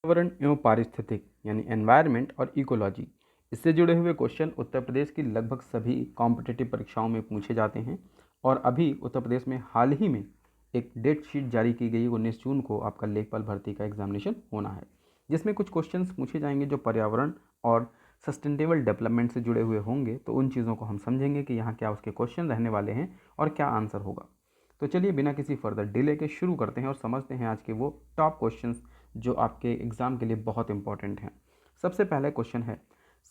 पर्यावरण एवं पारिस्थितिक यानी एनवायरनमेंट और इकोलॉजी, इससे जुड़े हुए क्वेश्चन उत्तर प्रदेश की लगभग सभी कॉम्पिटिटिव परीक्षाओं में पूछे जाते हैं। और अभी उत्तर प्रदेश में हाल ही में एक डेट शीट जारी की गई, 19 जून को आपका लेखपाल भर्ती का एग्जामिनेशन होना है, जिसमें कुछ क्वेश्चंस पूछे जाएंगे जो पर्यावरण और सस्टेनेबल डेवलपमेंट से जुड़े हुए होंगे। तो उन चीज़ों को हम समझेंगे कि यहाँ क्या उसके क्वेश्चन रहने वाले हैं और क्या आंसर होगा। तो चलिए बिना किसी फर्दर डिले के शुरू करते हैं और समझते हैं आज के वो टॉप क्वेश्चंस जो आपके एग्ज़ाम के लिए बहुत इंपॉर्टेंट हैं। सबसे पहले क्वेश्चन है,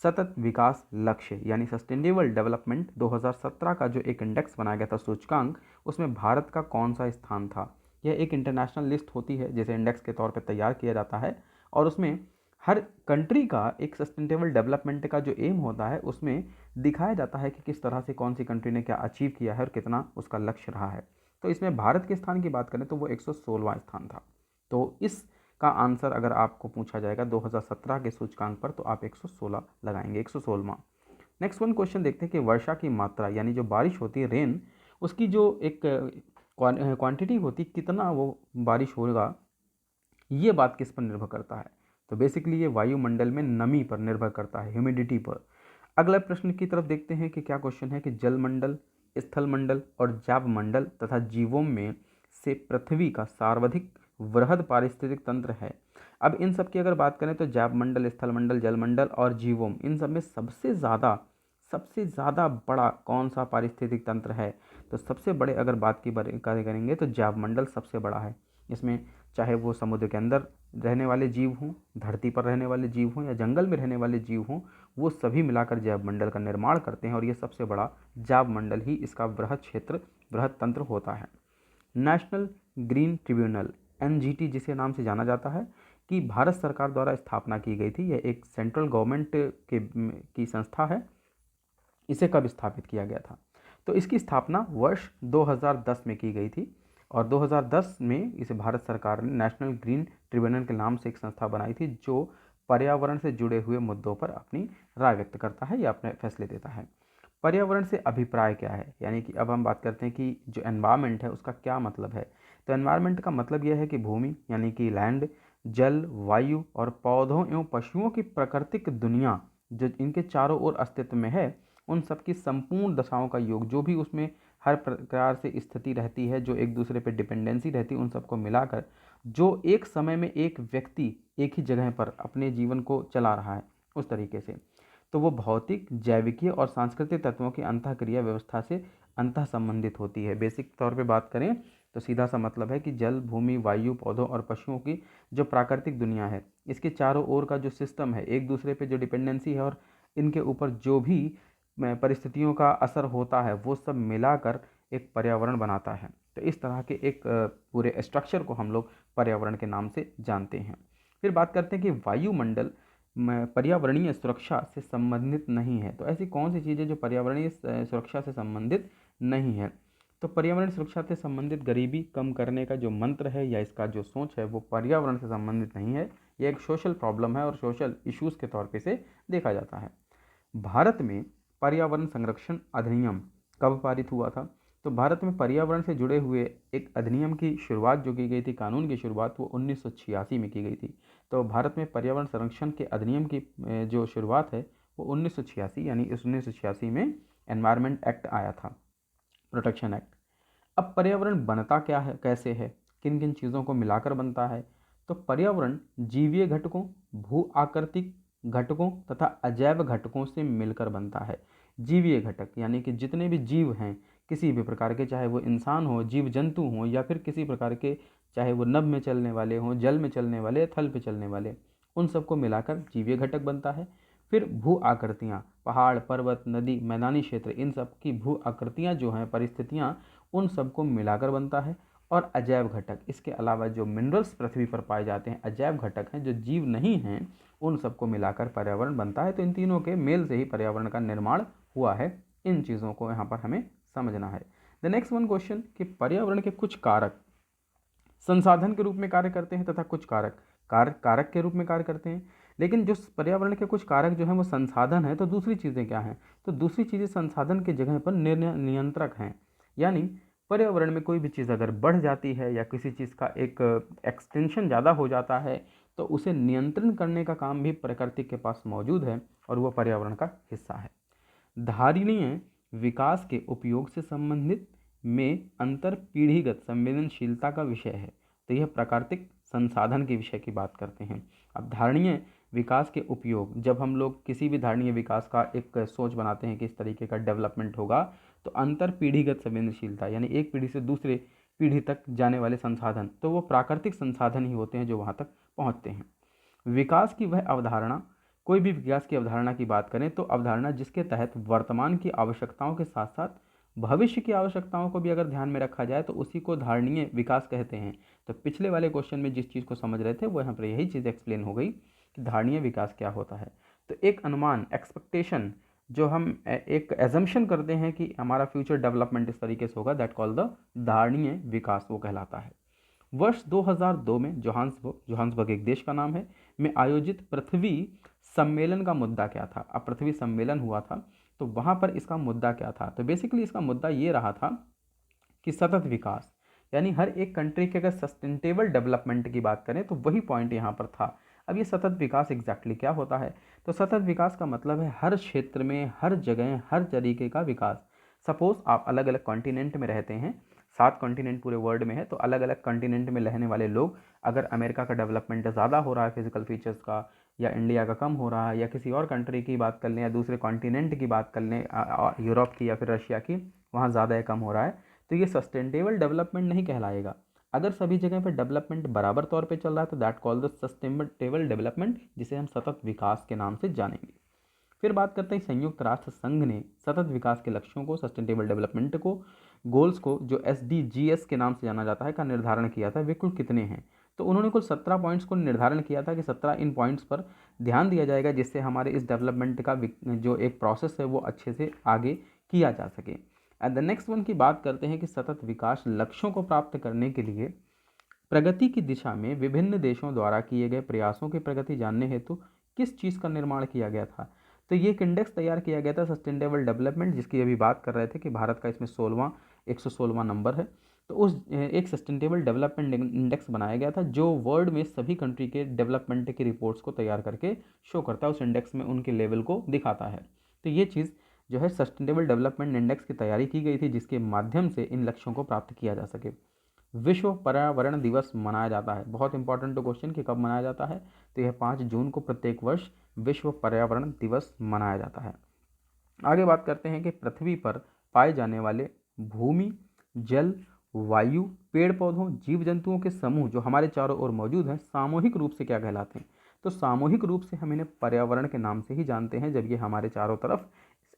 सतत विकास लक्ष्य यानी सस्टेनेबल डेवलपमेंट 2017 का जो एक इंडेक्स बनाया गया था सूचकांक, उसमें भारत का कौन सा स्थान था। यह एक इंटरनेशनल लिस्ट होती है जिसे इंडेक्स के तौर पर तैयार किया जाता है, और उसमें हर कंट्री का एक सस्टेनेबल डेवलपमेंट का जो एम होता है उसमें दिखाया जाता है कि किस तरह से कौन सी कंट्री ने क्या अचीव किया है और कितना उसका लक्ष्य रहा है। तो इसमें भारत के स्थान की बात करें तो वो 116वां स्थान था। तो इस का आंसर अगर आपको पूछा जाएगा 2017 के सूचकांक पर तो आप 116 लगाएंगे, 116वां। नेक्स्ट वन क्वेश्चन देखते हैं कि वर्षा की मात्रा यानी जो बारिश होती है, रेन, उसकी जो एक क्वांटिटी होती है, कितना वो बारिश होगा, ये बात किस पर निर्भर करता है। तो बेसिकली ये वायुमंडल में नमी पर निर्भर करता है, ह्यूमिडिटी पर। अगला प्रश्न की तरफ देखते हैं कि क्या क्वेश्चन है कि जलमंडल, स्थलमंडल और जावमंडल तथा जीवों में से पृथ्वी का सर्वाधिक वृहद पारिस्थितिक तंत्र है। अब इन सब की अगर बात करें तो जावमंडल, स्थलमंडल, जलमंडल और जीवोम, इन सब में सबसे ज़्यादा बड़ा कौन सा पारिस्थितिक तंत्र है। तो सबसे बड़े अगर बात की करेंगे तो जावमंडल सबसे बड़ा है। इसमें चाहे वो समुद्र के अंदर रहने वाले जीव हों, धरती पर रहने वाले जीव हों या जंगल में रहने वाले जीव हों, वो सभी मिलाकर जैवमंडल का निर्माण करते हैं, और ये सबसे बड़ा जावमंडल ही इसका वृहद क्षेत्र, वृहद तंत्र होता है। नेशनल ग्रीन ट्रिब्यूनल, एनजीटी जिसे नाम से जाना जाता है, कि भारत सरकार द्वारा स्थापना की गई थी। यह एक सेंट्रल गवर्नमेंट की संस्था है। इसे कब स्थापित किया गया था। तो इसकी स्थापना वर्ष 2010 में की गई थी, और 2010 में इसे भारत सरकार ने नेशनल ग्रीन ट्रिब्यूनल के नाम से एक संस्था बनाई थी, जो पर्यावरण से जुड़े हुए मुद्दों पर अपनी राय व्यक्त करता है या अपने फैसले देता है। पर्यावरण से अभिप्राय क्या है, यानी कि अब हम बात करते हैं कि जो एनवायरनमेंट है उसका क्या मतलब है। तो एनवायरनमेंट का मतलब यह है कि भूमि यानी कि लैंड, जल, वायु और पौधों एवं पशुओं की प्राकृतिक दुनिया जो इनके चारों ओर अस्तित्व में है, उन सब की संपूर्ण दशाओं का योग, जो भी उसमें हर प्रकार से स्थिति रहती है, जो एक दूसरे पर डिपेंडेंसी रहती है, उन सबको मिलाकर जो एक समय में एक व्यक्ति एक ही जगह पर अपने जीवन को चला रहा है, उस तरीके से। तो वो भौतिक, जैविकीय और सांस्कृतिक तत्वों की अंतःक्रिया व्यवस्था से अंतः संबंधित होती है। बेसिक तौर पे बात करें तो सीधा सा मतलब है कि जल, भूमि, वायु, पौधों और पशुओं की जो प्राकृतिक दुनिया है, इसके चारों ओर का जो सिस्टम है, एक दूसरे पे जो डिपेंडेंसी है और इनके ऊपर जो भी परिस्थितियों का असर होता है, वो सब मिलाकर एक पर्यावरण बनाता है। तो इस तरह के एक पूरे स्ट्रक्चर को हम लोग पर्यावरण के नाम से जानते हैं। फिर बात करते हैं कि वायुमंडल पर्यावरणीय सुरक्षा से संबंधित नहीं है। तो ऐसी कौन सी चीज़ें जो पर्यावरणीय सुरक्षा से संबंधित नहीं है। तो पर्यावरण सुरक्षा से संबंधित गरीबी कम करने का जो मंत्र है या इसका जो सोच है, वो पर्यावरण से संबंधित नहीं है। ये एक सोशल प्रॉब्लम है और सोशल इश्यूज़ के तौर पे से देखा जाता है। भारत में पर्यावरण संरक्षण अधिनियम कब पारित हुआ था। तो भारत में पर्यावरण से जुड़े हुए एक अधिनियम की शुरुआत जो की गई थी, कानून की शुरुआत, वो 1986 में की गई थी। तो भारत में पर्यावरण संरक्षण के अधिनियम की जो शुरुआत है वो 1986, यानी इस 1986 में एनवायरनमेंट एक्ट आया था, प्रोटेक्शन एक्ट। अब पर्यावरण बनता क्या है, कैसे है, किन किन चीज़ों को मिलाकर बनता है। तो पर्यावरण जीवीय घटकों, भू आकृतिक घटकों तथा अजैव घटकों से मिलकर बनता है। जीवीय घटक यानी कि जितने भी जीव हैं किसी भी प्रकार के, चाहे वो इंसान हो, जीव जंतु हों, या फिर किसी प्रकार के, चाहे वो नभ में चलने वाले हों, जल में चलने वाले, थल पे चलने वाले, उन सबको मिलाकर जीवीय घटक बनता है। फिर भू आकृतियाँ, पहाड़, पर्वत, नदी, मैदानी क्षेत्र, इन सब की भू आकृतियाँ जो हैं, परिस्थितियाँ, उन सबको मिलाकर बनता है। और अजैव घटक, इसके अलावा जो मिनरल्स पृथ्वी पर पाए जाते हैं, अजैव घटक हैं जो जीव नहीं हैं, उन सबको मिलाकर पर्यावरण बनता है। तो इन तीनों के मेल से ही पर्यावरण का निर्माण हुआ है। इन चीज़ों को यहाँ पर हमें समझना है। द नेक्स्ट वन क्वेश्चन कि पर्यावरण के कुछ कारक संसाधन के रूप में कार्य करते हैं तथा कुछ कारक कारक के रूप में कार्य करते हैं। लेकिन जो पर्यावरण के कुछ कारक जो हैं वो संसाधन है, तो दूसरी चीज़ें क्या हैं। तो दूसरी चीज़ें संसाधन की जगह पर नियंत्रक हैं। यानी पर्यावरण में कोई भी चीज़ अगर बढ़ जाती है या किसी चीज़ का एक एक्सटेंशन ज़्यादा हो जाता है, तो उसे नियंत्रण करने का काम भी प्रकृति के पास मौजूद है और वह पर्यावरण का हिस्सा है। धारणीय विकास के उपयोग से संबंधित में अंतर पीढ़ीगत संवेदनशीलता का विषय है। तो यह प्राकृतिक संसाधन के विषय की बात करते हैं। अब धारणीय विकास के उपयोग, जब हम लोग किसी भी धारणीय विकास का एक सोच बनाते हैं कि इस तरीके का डेवलपमेंट होगा, तो अंतर पीढ़ीगत संवेदनशीलता यानी एक पीढ़ी से दूसरे पीढ़ी तक जाने वाले संसाधन, तो वो प्राकृतिक संसाधन ही होते हैं जो वहाँ तक पहुँचते हैं। विकास की वह अवधारणा, कोई भी विकास की अवधारणा की बात करें तो अवधारणा जिसके तहत वर्तमान की आवश्यकताओं के साथ साथ भविष्य की आवश्यकताओं को भी अगर ध्यान में रखा जाए तो उसी को धारणीय विकास कहते हैं। तो पिछले वाले क्वेश्चन में जिस चीज़ को समझ रहे थे वो यहाँ पर यही चीज़ एक्सप्लेन हो गई कि धारणीय विकास क्या होता है। तो एक अनुमान, एक्सपेक्टेशन, जो हम एक एजम्पशन करते हैं कि हमारा फ्यूचर डेवलपमेंट इस तरीके से होगा, दैट कॉल द धारणीय विकास, वो कहलाता है। वर्ष 2002 में जोहान्सबर्ग एक देश का नाम है, में आयोजित पृथ्वी सम्मेलन का मुद्दा क्या था। अब पृथ्वी सम्मेलन हुआ था तो वहाँ पर इसका मुद्दा क्या था, तो बेसिकली इसका मुद्दा ये रहा था कि सतत विकास, यानी हर एक कंट्री के अगर सस्टेनेबल डेवलपमेंट की बात करें तो वही पॉइंट यहाँ पर था। अब ये सतत विकास एग्जैक्टली क्या होता है, तो सतत विकास का मतलब है हर क्षेत्र में, हर जगह, हर तरीके का विकास। सपोज आप अलग अलग कॉन्टिनेंट में रहते हैं, 7 कॉन्टिनेंट पूरे वर्ल्ड में है, तो अलग अलग कॉन्टिनेंट में रहने वाले लोग, अगर अमेरिका का डेवलपमेंट ज़्यादा हो रहा है फिजिकल फीचर्स का, या इंडिया का कम हो रहा है, या किसी और कंट्री की बात कर लें, या दूसरे कॉन्टिनेंट की बात कर लें, यूरोप की या फिर रशिया की, वहाँ ज़्यादा या कम हो रहा है, तो ये सस्टेनेबल डेवलपमेंट नहीं कहलाएगा। अगर सभी जगह पर डेवलपमेंट बराबर तौर पे चल रहा है तो that call the sustainable development, जिसे हम सतत विकास के नाम से जानेंगे। फिर बात करते हैं संयुक्त राष्ट्र संघ ने सतत विकास के लक्ष्यों को, सस्टेनेबल डेवलपमेंट को, गोल्स को, जो SDGs के नाम से जाना जाता है, का निर्धारण किया था। वे कुल कितने हैं, तो उन्होंने कुल 17 पॉइंट्स को निर्धारण किया था कि 17 इन पॉइंट्स पर ध्यान दिया जाएगा जिससे हमारे इस डेवलपमेंट का जो एक प्रोसेस है वो अच्छे से आगे किया जा सके। एंड द नेक्स्ट वन की बात करते हैं कि सतत विकास लक्ष्यों को प्राप्त करने के लिए प्रगति की दिशा में विभिन्न देशों द्वारा किए गए प्रयासों की प्रगति जानने हेतु किस चीज़ का निर्माण किया गया था। तो ये एक इंडेक्स तैयार किया गया था सस्टेनेबल डेवलपमेंट, जिसकी अभी बात कर रहे थे कि भारत का इसमें 116वां नंबर है। तो उस एक सस्टेनेबल डेवलपमेंट इंडेक्स बनाया गया था जो वर्ल्ड में सभी कंट्री के डेवलपमेंट की रिपोर्ट्स को तैयार करके शो करता है, उस इंडेक्स में उनके लेवल को दिखाता है। तो ये चीज़ जो है सस्टेनेबल डेवलपमेंट इंडेक्स की तैयारी की गई थी जिसके माध्यम से इन लक्ष्यों को प्राप्त किया जा सके। विश्व पर्यावरण दिवस मनाया जाता है, बहुत इंपॉर्टेंट क्वेश्चन कि कब मनाया जाता है, तो यह 5 जून को प्रत्येक वर्ष विश्व पर्यावरण दिवस मनाया जाता है। आगे बात करते हैं कि पृथ्वी पर पाए जाने वाले भूमि, जल, वायु, पेड़ पौधों, जीव जंतुओं के समूह जो हमारे चारों ओर मौजूद हैं, सामूहिक रूप से क्या कहलाते हैं, तो सामूहिक रूप से हम इन्हें पर्यावरण के नाम से ही जानते हैं जब ये हमारे चारों तरफ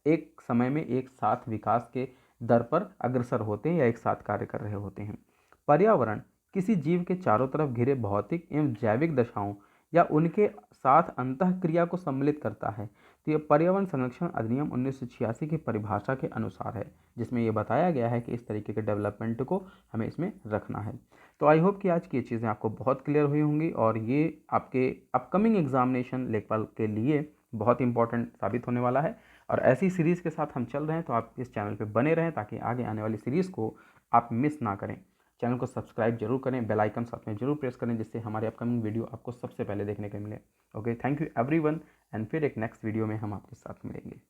एक समय में एक साथ विकास के दर पर अग्रसर होते हैं या एक साथ कार्य कर रहे होते हैं। पर्यावरण किसी जीव के चारों तरफ घिरे भौतिक एवं जैविक दशाओं या उनके साथ अंतःक्रिया को सम्मिलित करता है। तो ये पर्यावरण संरक्षण अधिनियम 1986 की परिभाषा के अनुसार है, जिसमें ये बताया गया है कि इस तरीके के डेवलपमेंट को हमें इसमें रखना है। तो आई होप कि आज की ये चीज़ें आपको बहुत क्लियर हुई होंगी और ये आपके अपकमिंग एग्जामिनेशन लेखपाल के लिए बहुत इंपॉर्टेंट साबित होने वाला है। और ऐसी सीरीज़ के साथ हम चल रहे हैं तो आप इस चैनल पर बने रहें ताकि आगे आने वाली सीरीज़ को आप मिस ना करें। चैनल को सब्सक्राइब जरूर करें, बेल आइकन साथ में जरूर प्रेस करें जिससे हमारे अपकमिंग वीडियो आपको सबसे पहले देखने को मिले। Okay, thank you everyone, and फिर एक नेक्स्ट वीडियो में हम आपके साथ मिलेंगे।